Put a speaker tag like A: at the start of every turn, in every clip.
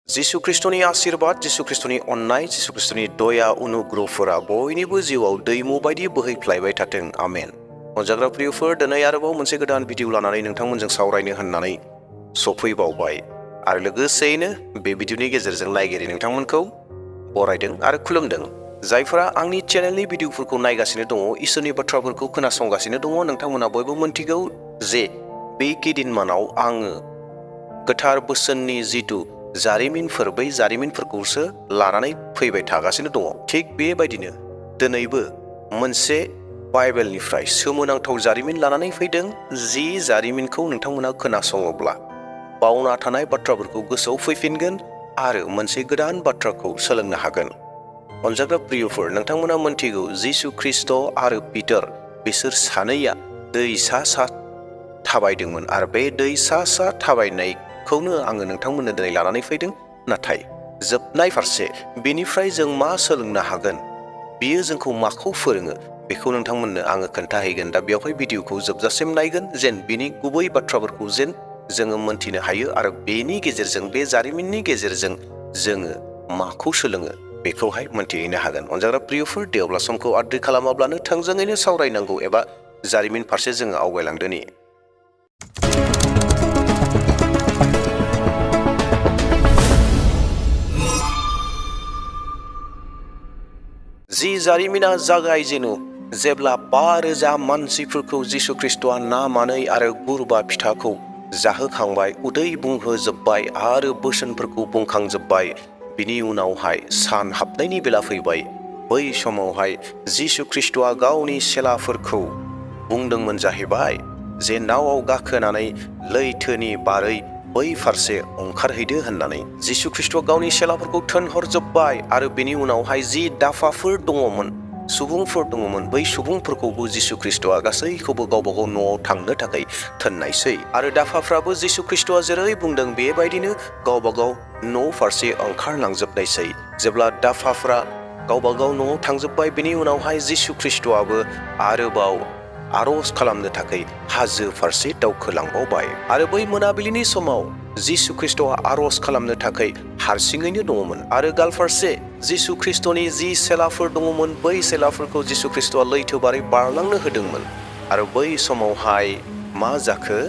A: जिसु ख्रिस्टनि आशीर्बाद, जिसु ख्रिस्टनि अननाय, जिसु ख्रिस्टनि दया अनुग्रहफोरा बयनिबो जिउआव दैमु बायदि बोहैफ्लायबाय थाथों। आमेन। अनजाग्रा प्रियफोर, दिनै आरोबाव मोनसे गोदान भिडिअ लानानै नोंथांमोनजों सावरायनो होननानै सफैबावबाय आरो लोगोसेयैनो बे भिडिअनि गेजेरजों नायगिरि नोंथांमोनखौ बरायदों आरो खुलुमदों। जायफोरा आंनि चेनेलनि भिडिअफोरखौ नायगासिनो दङ, इसोरनि बाथ्राफोरखौ खोनासंगासिनो दङ, नोंथांमोना बयबो मोनथिगौ जे बे किदिनमानाव आङो गोथार बोसोननि जिथु जारिमिनफोर, बै जारिमिनफोरखौसो लानानै फैबाय थागासिनो दङ। थिग बेबायदिनो दिनैबो मोनसे बाइबेलनिफ्राय सोमोनांथाव जारिमिन लानानै फैदों। जि जारिमिनखौ नोंथांमोना खोनासङोब्ला बावना थानाय बाथ्राफोरखौ गोसोआव फैफिनगोन आरो मोनसे गोदान बाथ्राखौ सोलोंनो हागोन। अनजाग्रा प्रियफोर, नोंथांमोना मोनथिगौ जिसु ख्रिस्ट आरो पिटार बिसोर सानैया दै सा सा थाबायदोंमोन आरो बे दै सा सा थाबायनायखौनो आङो नोंथांमोननो दिनै लानानै फैदों। नाथाय जोबनाय फारसे बेनिफ्राय जों मा सोलोंनो हागोन, बियो जोंखौ माखौ फोरोङो, बेखौ नोंथांमोननो आङो खोन्थाहैगोन। दा बेवहाय भिडिअखौ जोबजासिम नायगोन जेन बिनि गुबै बाथ्राफोरखौ जेन जोङो मोनथिनो हायो आरो बेनि गेजेरजों, बे जारिमिननि गेजेरजों जोङो माखौ सोलोङो बेखौहाय मोनथिहैनो हागोन। अनजाग्रा प्रियफोर, दे अब्ला समखौ आद्रि खालामाब्लानो थोंजोङैनो सावरायनांगौ एबा जारिमिन फारसे जोङो आवगायलांदोनि। जि जारिमिना जागायजेनो जेब्ला 5,000 मानसिफोरखौ जिसु ख्रिस्टआ ना मानै आरो गुरबा फिथाखौ जाहोखांबाय, उदै बुंहोजोब्बाय आरो बोसोनफोरखौ बुंखांजोब्बाय। बिनि उनावहाय सान हाबनायनि बेला फैबाय। बै समावहाय जिसु ख्रिस्टआ गावनि चेलाफोरखौ बुंदोंमोन जाहैबाय जे नावआव गाखोनानै लैथोनि बारै बै फारसे ओंखारहैदो होननानै। जिसु ख्रिस्टआ गावनि चेलाफोरखौ थोनहरजोब्बाय आरो बेनि उनावहाय जि दाफाफोर दङमोन, सुबुंफोर दङमोन, बै सुबुंफोरखौबो जिसु ख्रिस्टआ गासैखौबो गावबा गाव न'आव थांनो थाखाय थोननायसै आरो दाफाफ्राबो जिसु ख्रिस्टआ जेरै बुंदों बेबायदिनो गावबा गाव न' फारसे ओंखारलांजोबनायसै। जेब्ला दाफाफ्रा गावबा गाव न'आव थांजोब्बाय, बेनि उनावहाय जिसु ख्रिस्टआबो आरोबाव आर'ज खालामनो थाखाय हाजो फारसे दावखोलांबावबाय आरो बै मोनाबिलिनि समाव जिसु ख्रिस्टआ आर'ज खालामनो थाखाय हारसिङैनो दङमोन आरो गालफारसे जिसु ख्रिस्टनि जि चेलाफोर दङमोन, बै चेलाफोरखौ जिसु ख्रिस्टआ लैथो बारै बारलांनो होदोंमोन। आरो बै समावहाय मा जाखो?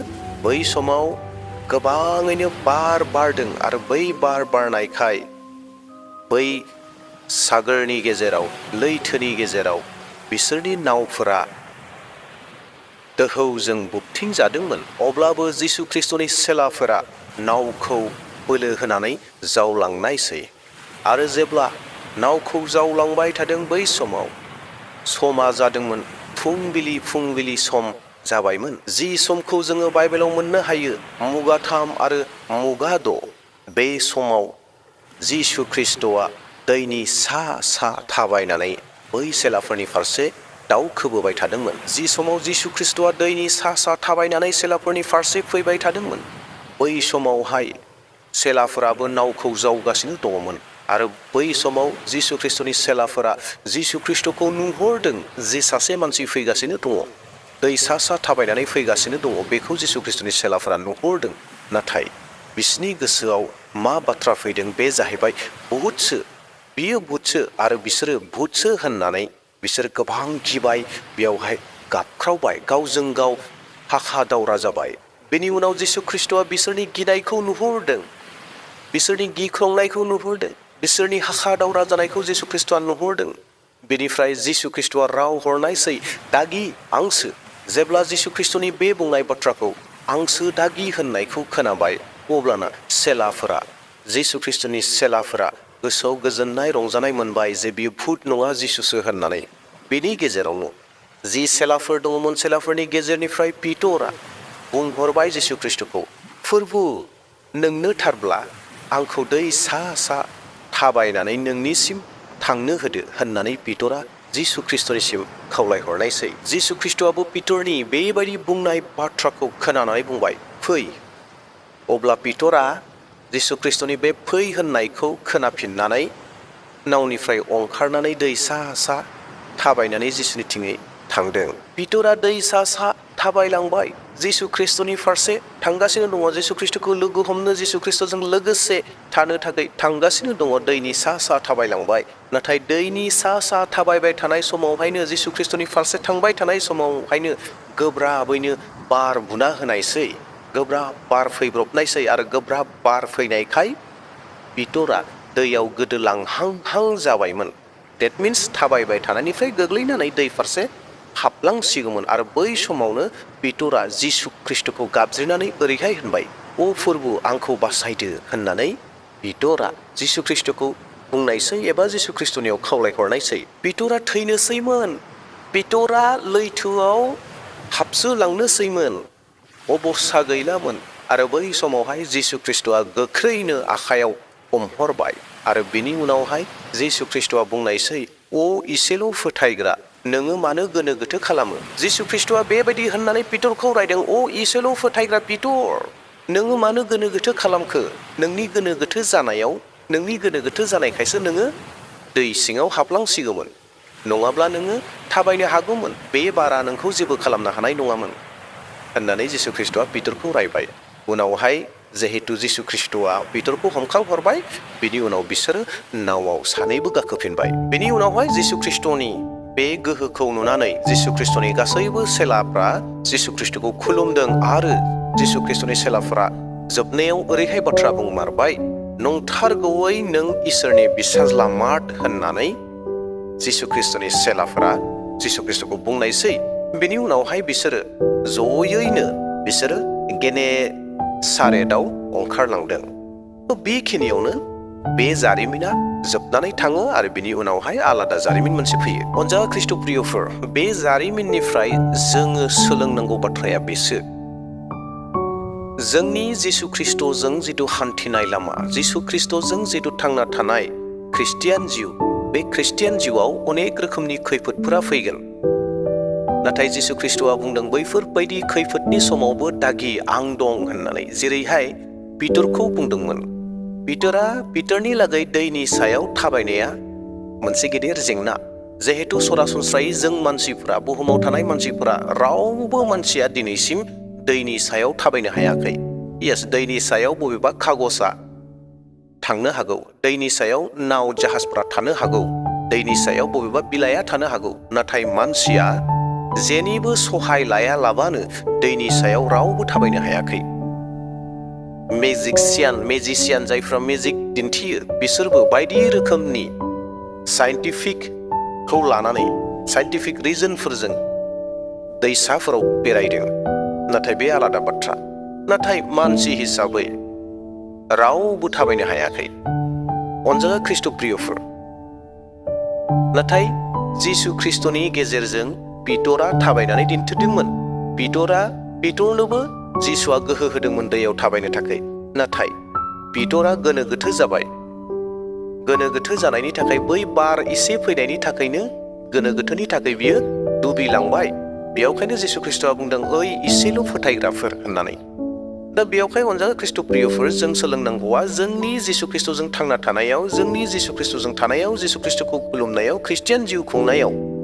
A: बै समाव गोबाङैनो बार बारदों आरो बै बार बारनायखाय बै सागोरनि गेजेराव, लैथोनि गेजेराव बिसोरनि नावफोरा दोहौजों बुबथिं जादोंमोन। अब्लाबो जिसु ख्रिस्टनि चेलाफोरा नावखौ बोलो होनानै जावलांनायसै आरो जेब्ला नावखौ जावलांबाय थादों, बै समाव समा जादोंमोन फुंबिलि सम जाबायमोन। जि समखौ जोङो बाइबेलाव मोननो हायो मुगा 3 आरो मुगा 6। बे समाव जिसु ख्रिस्टआ दैनि सा सा थाबायनानै बै चेलाफोरनि फारसे दावखोबोबाय थादोंमोन। जि समाव जिसु ख्रिस्टआ दैनि सा सा थाबायनानै चेलाफोरनि फारसे फैबाय थादोंमोन, बै समावहाय चेलाफोराबो नावखौ जावगासिनो दङमोन आरो बै समाव जिसु ख्रिस्टनि चेलाफोरा जिसु ख्रिस्टखौ नुहरदों जे सासे मानसि फैगासिनो दङ, दै सा सा थाबायनानै फैगासिनो दङ, बेखौ जिसु ख्रिस्टनि चेलाफोरा नुहरदों। नाथाय बिसोरनि गोसोआव मा बाथ्रा फैदों? बे जाहैबाय भुतसो, बियो भुतसो आरो बिसोरो भुतसो होननानै बिसोर गोबां गिबाय, बेयावहाय गाबख्रावबाय, गावजों गाव हाखा दावरा जाबाय। बेनि उनाव जिसु ख्रिस्टआ बिसोरनि गिनायखौ नुहरदों, बिसोरनि गिख्रंनायखौ नुहरदों, बिसोरनि हाखा दावरा जानायखौ जिसु ख्रिस्टआ नुहरदों। बेनिफ्राय जिसु ख्रिस्टआ राव हरनायसै, दागि आंसो। जेब्ला जिसु ख्रिस्टनि बे बुंनाय बाथ्राखौ आंसो दागि होननायखौ खोनाबाय, अब्लाना चेलाफोरा, जिसु ख्रिस्टनि चेलाफोरा गोसोआव गोजोननाय रंजानाय मोनबाय जे बियो भुत नङा, जिसुसो होननानै। बेनि गेजेरावनो जि चेलाफोर दङमोन, चेलाफोरनि गेजेरनिफ्राय पिटरा बुंहरबाय जिसु ख्रिस्टखौ, फोरबु नोंनो थारब्ला आंखौ दै सा सा थाबायनानै नोंनिसिम थांनो होदो होननानै पिटरा जिसु ख्रिस्टनिसिम खावलायहरनायसै। जिसु ख्रिस्टआबो पिटरनि बेबायदि बुंनाय बाथ्राखौ खोनानानै बुंबाय, फै। अब्ला पिटरा जिसु ख्रिस्टनि बे फै होननायखौ खोनाफिननानै नावनिफ्राय ओंखारनानै दै सा सा थाबायनानै जिसुनिथिङै थांदों। पितरा दै सा सा थाबायलांबाय जिसु ख्रिस्टनि फारसे थांगासिनो दङ। जिसु ख्रिस्टखौ लोगो हमनो, जिसु ख्रिस्टजों लोगोसे थानो थाखाय थांगासिनो दङ। दैनि सा सा थाबायलांबाय। नाथाय दैनि सा सा थाबायबाय थानाय समावहायनो, जिसु ख्रिस्टनि फारसे थांबाय थानाय समावहायनो गोब्राबैनो बार बुना होनायसै, गोब्राब बार फैब्रबनायसै। आरो गोब्राब बार फैनायखाय पितरा दैयाव गोदोलांहां जाबायमोन। डेट मिन्स थाबायबाय थानायनिफ्राय गोग्लैनानै दै फारसे हाबलांसिगौमोन। आरो बै समावनो पितरा जिसु ख्रिस्टखौ गाबज्रिनानै ओरैहाय होनबाय, "अ फोरबु, आंखौ बासायदो" होननानै पितरा जिसु ख्रिस्टखौ बुंनायसै एबा जिसु ख्रिस्टनियाव खावलायहरनायसै। पितरा थैनोसैमोन। पितरा लैथोआव हाबसोलांनोसैमोन। अबस्था गैलामोन। आरो बै समावहाय जिसु ख्रिस्टआ गोख्रैनो आखायाव हमहरबाय। आरो बिनि उनावहाय जिसु ख्रिस्टआ बुंनायसै, "अ इसेल' फोथायग्रा, नोङो मानो गोनो गोथो खालामो?" जिसु ख्रिस्टआ बेबायदि होननानै पितरखौ रायदों, "अ इसेल' फोथायग्रा पितर, नोङो मानो गोनो गोथो खालामखो? नोंनि गोनो गोथो जानायाव, नोंनि गोनो गोथो जानायखायसो नोङो दै सिङाव हाबलांसिगौमोन। नङाब्ला नोङो थाबायनो हागौमोन। बे बारा नोंखौ जेबो खालामनो हानाय नङामोन" होननानै जिसु ख्रिस्टआ पितरखौ रायबाय। उनावहाय जिहेतु जिसु ख्रिस्टआ पितरखौ हमखांहरबाय, बिनि उनाव बिसोरो नावआव सानैबो गाखोफिनबाय। बिनि उनावहाय जिसु ख्रिस्टनि बे गोहोखौ नुनानै जिसु ख्रिस्टनि गासैबो सेलाफ्रा जिसु ख्रिस्टखौ खुलुमदों। आरो जिसु ख्रिस्टनि सेलाफ्रा जोबनायाव ओरैहाय बाथ्रा बुंमारबाय, "नंथारगौयै नों इसोरनि फिसाज्ला मार्ट" होननानै जिसु ख्रिस्टनि सेलाफ्रा जिसु ख्रिस्टखौ बुंनायसै। बिनि उनावहाय बिसोरो जयैनो गेनेसारेताव ओंखारलांदों। बेखिनियावनो बे जारिमिना जोबनानै थाङो। आरो बिनि उनावहाय आलादा जारिमिन मोनसे फैयो। अनजागा ख्रिस्ट' प्रियफोर, बे जारिमिननिफ्राय जोङो सोलोंनांगौ बाथ्राया बेसो, जोंनि जिसु ख्रिस्टजों जिथु हान्थिनाय लामा, जिसु ख्रिस्टजों जिथु थांना थानाय ख्रिस्टियान जिउ, बे ख्रिस्टियान जिउआव अनेक रोखोमनि खैफोदफोरा फैगोन। नाथाय जिसु ख्रिस्टआ बुंदों, बैफोरबायदि खैफोदनि समावबो दागि आं दं होननानै। जेरैहाय पितरखौ बुंदोंमोन, पितरनि लागै दैनि सायाव थाबायनाया मोनसे गिदिर जेंना। जिहेतु सरासनस्रायै जों मानसिफोरा, बुहुमाव थानाय मानसिफोरा, रावबो मानसिया दिनैसिम दैनि सायाव थाबायनो हायाखै। येस, दैनि सायाव बबेबा खागजआ थांनो हागौ, दैनि सायाव नाव जाहाजफ्रा थानो हागौ, दैनि सायाव बबेबा बिलाइया थानो हागौ। नाथाय मानसिया जेनिबो सहाय लायालाबानो दैनि सायाव रावबो थाबायनो हायाखै। मेजिसियान जायफ्रा मेजिक दिन्थियो, बिसोरबो बायदि रोखोमनि साइन्टिफिकखौ लानानै, साइन्टिफिक रिजनफोरजों दैसाफोराव बेरायदों। नाथाय बे आलादा बाथ्रा। नाथाय मानसि हिसाबै रावबो थाबायनो हायाखै। अनजागा ख्रिस्ट' प्रियफोर, नाथाय जिसु ख्रिस्टनि गेजेरजों पितरा थाबायनानै दिन्थिदोंमोन। पितरनोबो जिसुआ गोहो होदोंमोन दैयाव थाबायनो थाखाय। नाथाय पितरा गोनो गोथो जाबाय। गोनो गोथो जानायनि थाखाय, बै बार एसे फैनायनि थाखायनो गोनो गोथोनि थाखाय बियो दुबैलांबाय। बेयावखायनो जिसु ख्रिस्टआ बुंदों, "ओइ इसेल' फोथायग्राफोर" होननानै। दा बेयावखाय अनजागा ख्रिस्ट' प्रियफोर, जों सोलोंनांगौआ, जोंनि जिसु ख्रिस्टजों थांना थानायाव, जोंनि जिसु ख्रिस्टजों थानायाव, जिसु ख्रिस्टखौ खुलुमनायाव, ख्रिस्टियान जिउ खुंनायाव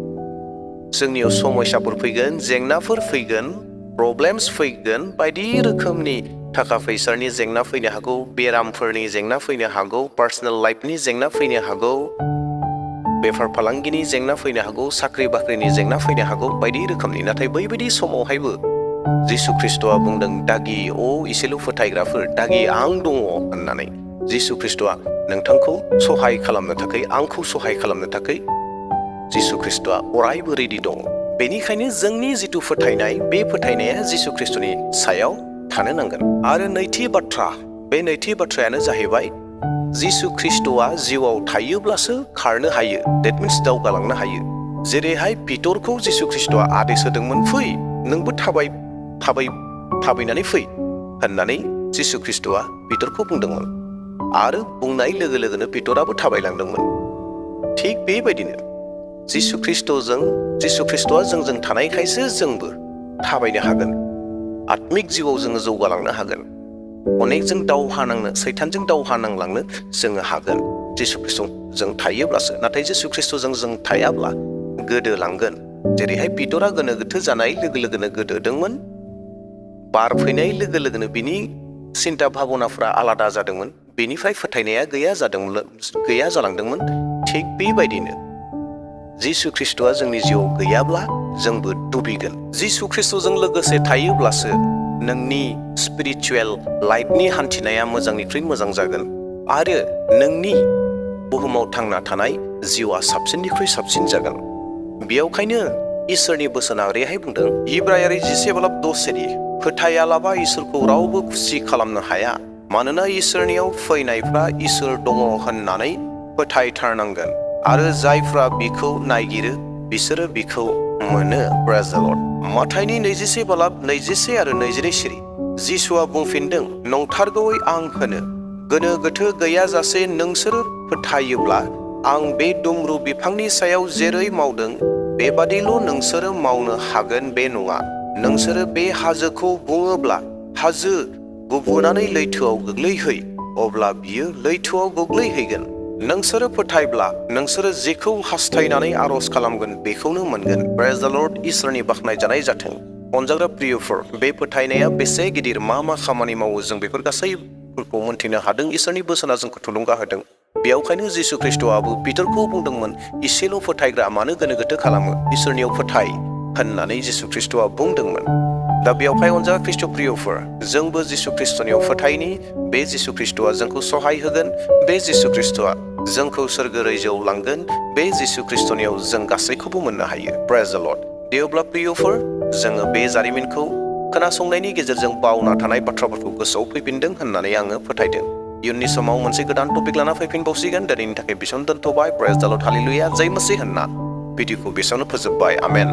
A: जोंनियाव समस्याफोर फैगोन, जेंनाफोर फैगोन, प्रब्लेम्स फैगोन, बायदि रोखोमनि थाखा फैसानि जेंना फैनो हागौ, बेरामफोरनि जेंना फैनो हागौ, पार्सनेल लाइफनि जेंना फैनो हागौ, बेफार फालांगिनि जेंना फैनो हागौ, साख्रि बाख्रिनि जेंना फैनो हागौ, बायदि रोखोमनि। नाथाय बैबायदि समावहायबो जिसु ख्रिस्टआ बुंदों, "दागि अ इसेल' फोथायग्राफोर, दागि आं दङ" होननानै। जिसु ख्रिस्टआ नोंथांखौ सहाय खालामनो थाखाय, आंखौ सहाय खालामनो थाखाय जिसु ख्रिस्टआ अरायबो रेडि दङ। बेनिखायनो जोंनि जिथु फोथायनाय, बे फोथायनाया जिसु ख्रिस्टनि सायाव थानो नांगोन। आरो नैथि बाथ्रायानो जाहैबाय, जिसु ख्रिस्टआ जिउआव थायोब्लासो खारनो हायो। डेट मिन्स दावगालांनो हायो। जेरैहाय पितरखौ जिसु ख्रिस्टआ आदेश होदोंमोन, "फै, नोंबो थाबायनानै फै" होननानै जिसु ख्रिस्टआ पितरखौ बुंदोंमोन। आरो बुंनाय लोगो लोगोनो पितराबो थाबायलांदोंमोन। थिग बेबायदिनो जिसु ख्रिस्टआ जोंजों थानायखायसो जोंबो थाबायनो हागोन। आत्मिक जिउआव जोङो जौगालांनो हागोन। अनेकजों सैतानजों दावहा नांलांनो जोङो हागोन जिसु ख्रिस्टजों थायोब्लासो। नाथाय जिसु ख्रिस्टजों जों थायाब्ला गोदोलांगोन। जेरैहाय पितरा गोनो गोथो जानाय लोगो लोगोनो गोदोदोंमोन, बार फैनाय लोगो लोगोनो बिनि सिन्ता भाबनाफ्रा आलादा जादोंमोन, बेनिफ्राय फोथायनाया गैया जालांदोंमोन। थिग बेबायदिनो जिसु ख्रिस्ट'आ जोंनि जिउआव गैयाब्ला जोंबो डुबिगोन। जिसु ख्रिस्ट'जों लोगोसे थायोब्लासो नोंनि स्पिरिचुवेल लाइफनि हान्थिनाया मोजांनिख्रुइ मोजां जागोन आरो नोंनि बुहुमाव थांना थानाय जिउआ साबसिननिख्रुइ साबसिन जागोन। बेयावखायनो इसोरनि बोसोना ओरैहाय बुंदों, इब्रायारि 11:10, फोथायालाबा इसोरखौ रावबो खुसि खालामनो हाया, मानोना इसोरनियाव फैनायफ्रा इसोर दङ होननानै फोथायथारनांगोन आरो जायफ्रा बिखौ नायगिरो बिसोरो बिखौ मोनो। प्रेज द लर्ड। माथाइनि 21:21 आरो 22 सिरि जिसुआ बुंफिनदों, नंथारगौयै आं होनो, गोनो गोथो गैयाजासे नोंसोरो फोथायोब्ला आं बे दुम्रु बिफांनि सायाव जेरै मावदों बेबादिल' नोंसोरो मावनो हागोन बे नङा। नोंसोरो बे हाजोखौ बुङोब्ला, हाजो गुबुनानै लैथोआव गोग्लैहै, अब्ला बियो लैथोआव गोग्लैहैगोन। नोंसोरो फोथायब्ला नोंसोरो जेखौ हास्थायनानै आर'ज खालामगोन बेखौनो मोनगोन। प्रेज द लर्ड। इसोरनि बाख्नायजानाय जाथों। अनजाग्रा प्रियफोर, बे फोथायनाया बेसे गिदिर, मा खामानि मावो जों बेफोर गासैफोरखौ मोनथिनो हादों। इसोरनि बोसोना जोंखौ थुलुंगा होदों। बेयावखायनो जिसु ख्रिस्ट'आबो पितरखौ बुंदोंमोन, इसेल' फोथायग्रा मानो गोनो गोथो खालामो, इसोरनियाव फोथाय होननानै जिसु ख्रिस्ट'आ बुंदोंमोन। दा बेयावहाय अनजाग्रा ख्रिस्ट' प्रियफोर, जोंबो जिसु ख्रिस्ट'नियाव फोथायनि। बे जिसु ख्रिस्ट'आ जोंखौ सहाय होगोन। बे जिसु ख्रिस्ट'आ जोंखौ सोरगो रायजोआव लांगोन। बे जिसु ख्रिस्ट'नियाव जों गासैखौबो मोननो हायो। प्रेज द लर्ड। दे अब्ला प्रियफोर, जोङो बे जारिमिनखौ खोनासंनायनि गेजेरजों बावना थानाय बाथ्राफोरखौ गोसोआव फैफिनदों होननानै आङो फोथायदों। इयुननि समाव मोनसे गोदान टपिक लाना फैफिनबावसिगोन। दिनैनि थाखाय बेसेबां दोनथ'बाय। प्रेज द लर्ड। हालेलुया। जय मसीह होनना भिडिअखौ बेसेबांनो फोजोबबाय। आमेन।